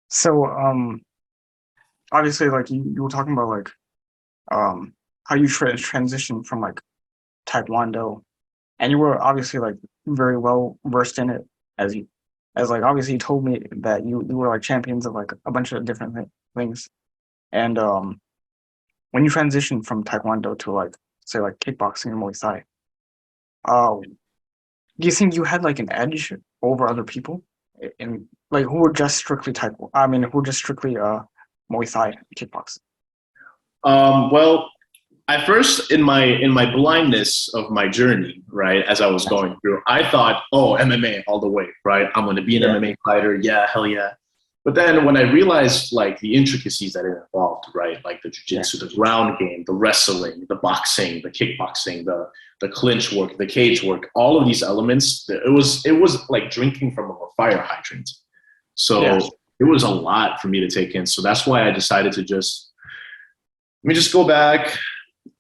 So, obviously, like you were talking about like how you transition from like Taekwondo, and you were obviously like very well versed in it, as you as like obviously you told me that you were like champions of like a bunch of different things, and when you transition from Taekwondo to like say like kickboxing or Muay Thai, uh, do you think you had like an edge over other people in like who were just strictly Taekwondo? I mean, who were just strictly Muay Thai kickboxing? Well, at first, in my blindness of my journey, right, as I was going through, I thought, oh, MMA all the way, right? I'm going to be an Yeah, MMA fighter. Yeah, hell yeah. But then when I realized like the intricacies that it involved, right, like the yeah, jiu-jitsu, the ground game, the wrestling, the boxing, the kickboxing, the clinch work, the cage work, all of these elements, it was like drinking from a fire hydrant. yeah. So it was a lot for me to take in. So that's why I decided to just let me just go back.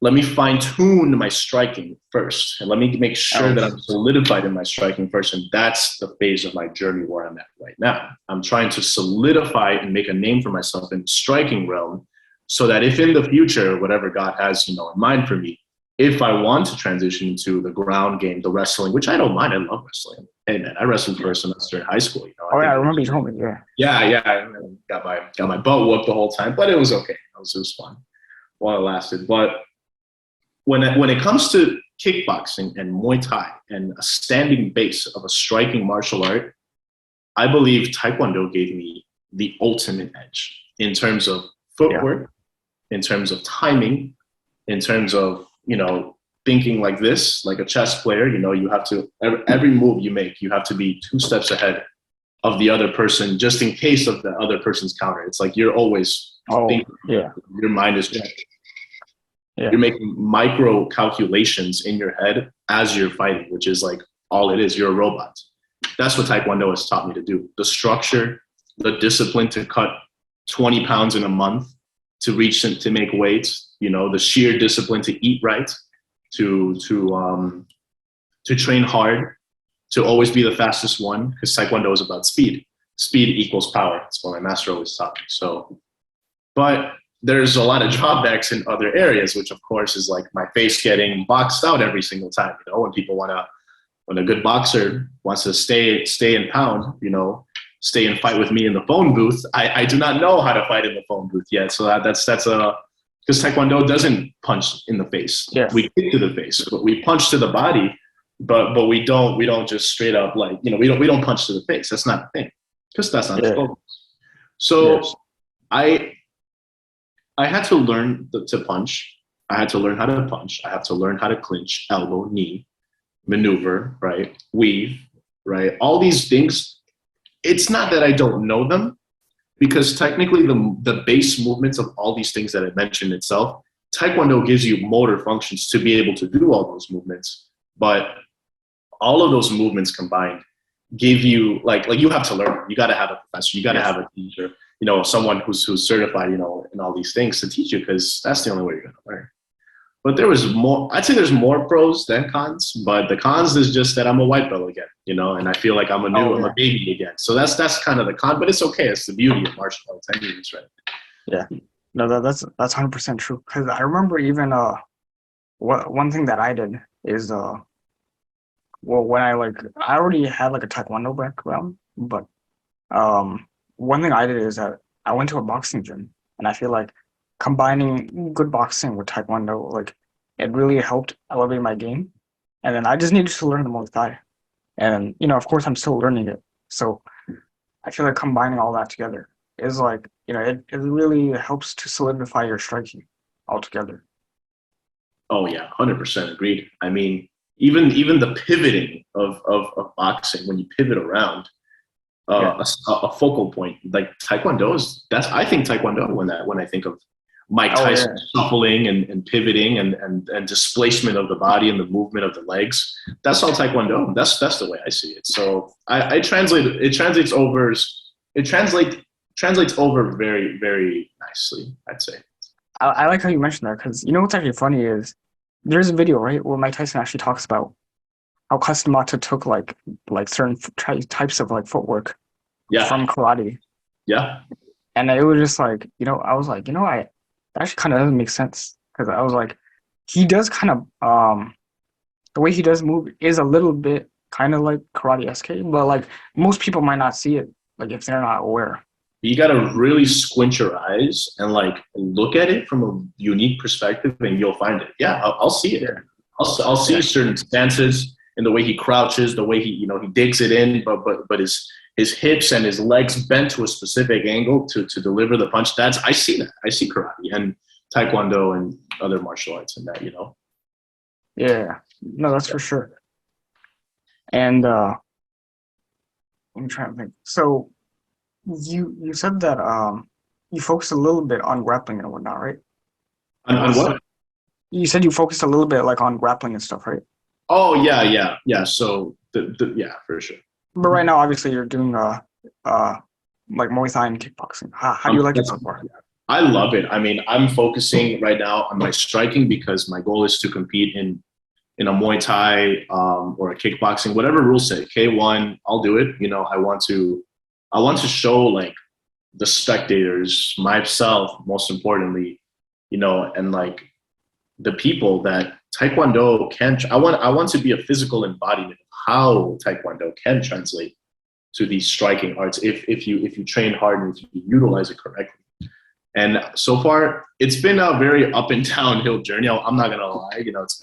Let me fine tune my striking first. And let me make sure Oh, that I'm solidified in my striking first. And that's the phase of my journey where I'm at right now. I'm trying to solidify and make a name for myself in the striking realm so that if in the future, whatever God has, in mind for me, if I want to transition into the ground game, the wrestling, which I don't mind, I love wrestling. Hey man, I wrestled for yeah. a semester in high school. I Oh, yeah. think I it remember you was, told me. Yeah, yeah, yeah. I got my butt whooped the whole time, but it was okay. It was fun while it lasted. But when it comes to kickboxing and Muay Thai and a standing base of a striking martial art, I believe Taekwondo gave me the ultimate edge in terms of yeah, footwork, in terms of timing, in terms of thinking like this, like a chess player. You have to every move you make, you have to be two steps ahead of the other person, just in case of the other person's counter. It's like you're always oh, thinking. yeah, Your mind is yeah, yeah, you're making micro calculations in your head as you're fighting, which is like all it is. You're a robot. That's what Taekwondo has taught me to do. The structure, the discipline to cut 20 pounds in a month, to reach to make weights, the sheer discipline to eat right, to train hard, to always be the fastest one, because Taekwondo is about speed. Speed equals power. That's what my master always taught me. So, but there's a lot of drawbacks in other areas, which of course is like my face getting boxed out every single time. When people when a good boxer wants to stay in pound, stay and fight with me in the phone booth. I do not know how to fight in the phone booth yet. So that's a because Taekwondo doesn't punch in the face. yeah, We kick to the face, but we punch to the body. But we don't just straight up like we don't punch to the face. That's not the thing because that's not the yeah, focus. yeah. So I I had to learn to punch. I had to learn how to punch. I have to learn how to clinch, elbow, knee, maneuver, right? Weave, right? All these things. It's not that I don't know them, because technically the base movements of all these things that I mentioned itself, Taekwondo gives you motor functions to be able to do all those movements. But all of those movements combined give you like you have to learn. You got to have a professor. You got to Yes. have a teacher. Someone who's certified. In all these things to teach you, because that's the only way you're going to learn. But there was more. I'd say there's more pros than cons. But the cons is just that I'm a white belt again. And I feel like Oh, I'm a yeah, baby again. So that's kind of the con. But it's okay. It's the beauty of martial arts. I mean, it's right. yeah. No, that's 100% true. Because I remember even one thing that I did is well, when I already had like a Taekwondo background, but one thing I did is that I went to a boxing gym, and I feel like combining good boxing with Taekwondo, like it really helped elevate my game. And then I just needed to learn the Muay Thai, and of course, I'm still learning it. So I feel like combining all that together is like it really helps to solidify your striking altogether. Oh yeah, 100% agreed. I mean, even the pivoting of boxing, when you pivot around, Yeah. a focal point like Taekwondo is that's I think Taekwondo when I think of Mike Oh Tyson yeah. shuffling and pivoting and displacement of the body and the movement of the legs. That's all Taekwondo. That's the way I see it. So I translate it translates over it translates over very, very nicely, I'd say. I like how you mentioned that because what's actually funny is there's a video right where Mike Tyson actually talks about how Customata took like certain types of like footwork Yeah. from karate, Yeah. And it was just like, I was like, that actually kind of doesn't make sense because I was like, he does kind of the way he does move is a little bit kind of like karate SK, but like most people might not see it like if they're not aware. You got to really squint your eyes and like look at it from a unique perspective, and you'll find it. Yeah, I'll see it. Yeah, I'll see yeah, certain stances in the way he crouches, the way he digs it in, but his hips and his legs bent to a specific angle to deliver the punch. I see that. I see karate and taekwondo and other martial arts in that. yeah. No, that's for sure. And I'm trying to think. So you said that you focused a little bit on grappling and whatnot, right? On what? You said you focused a little bit like on grappling and stuff, right? Oh yeah. So yeah, for sure. But right now, obviously, you're doing like Muay Thai and kickboxing. How do you like it so far? I love it. I mean, I'm focusing right now on my striking because my goal is to compete in a Muay Thai or a kickboxing, whatever rules say. K1, I'll do it. I want to show like the spectators, myself, most importantly, and like the people that Taekwondo can. I want to be a physical embodiment of how Taekwondo can translate to these striking arts if you train hard and if you utilize it correctly. And so far, it's been a very up and downhill journey. I'm not gonna lie, it's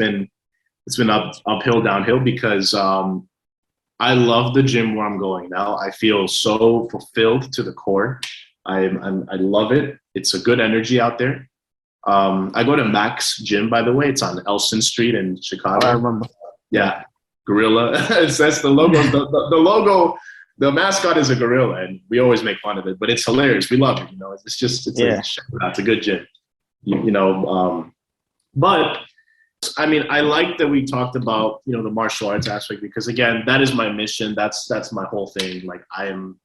been uphill, downhill because I love the gym where I'm going now. I feel so fulfilled to the core. I love it. It's a good energy out there. I go to Max Gym, by the way. It's on Elston Street in Chicago. Oh, I remember. Yeah, gorilla. That's the logo. The logo. The mascot is a gorilla, and we always make fun of it, but it's hilarious. We love it. It's a good gym. But I mean, I like that we talked about the martial arts aspect because again, that is my mission. That's my whole thing. Like I am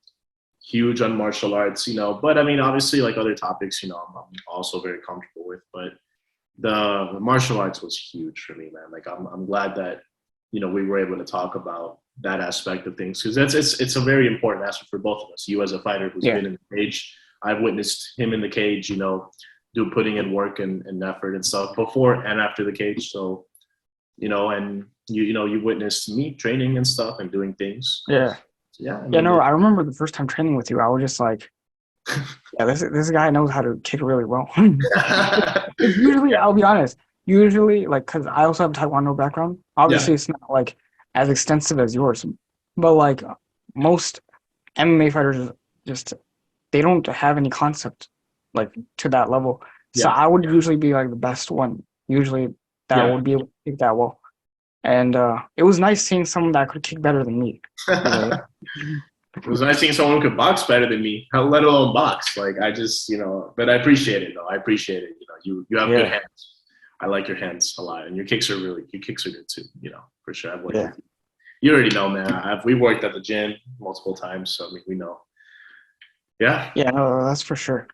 huge on martial arts, but I mean, obviously, like other topics, I'm also very comfortable with. But the martial arts was huge for me, man. Like I'm glad that we were able to talk about that aspect of things because it's a very important aspect for both of us. You as a fighter who's been in the cage, I've witnessed him in the cage, putting in work and effort and stuff before and after the cage. So, and you witnessed me training and stuff and doing things. Yeah. Yeah. I remember the first time training with you, I was just like, yeah, this guy knows how to kick really well. Usually, I'll be honest, like, because I also have a Taekwondo background. Obviously, it's not like as extensive as yours, but like most MMA fighters just they don't have any concept like to that level. So I would usually be like the best one. Usually that would be able to kick that well. And it was nice seeing someone that could kick better than me. It was nice seeing someone who could box better than me, let alone box. Like I just, but I appreciate it though. I appreciate it. You have good hands. I like your hands a lot, and your kicks are good too. For sure. I've worked with you. You already know, man. We worked at the gym multiple times, so I mean, we know. Yeah. Yeah, no, that's for sure.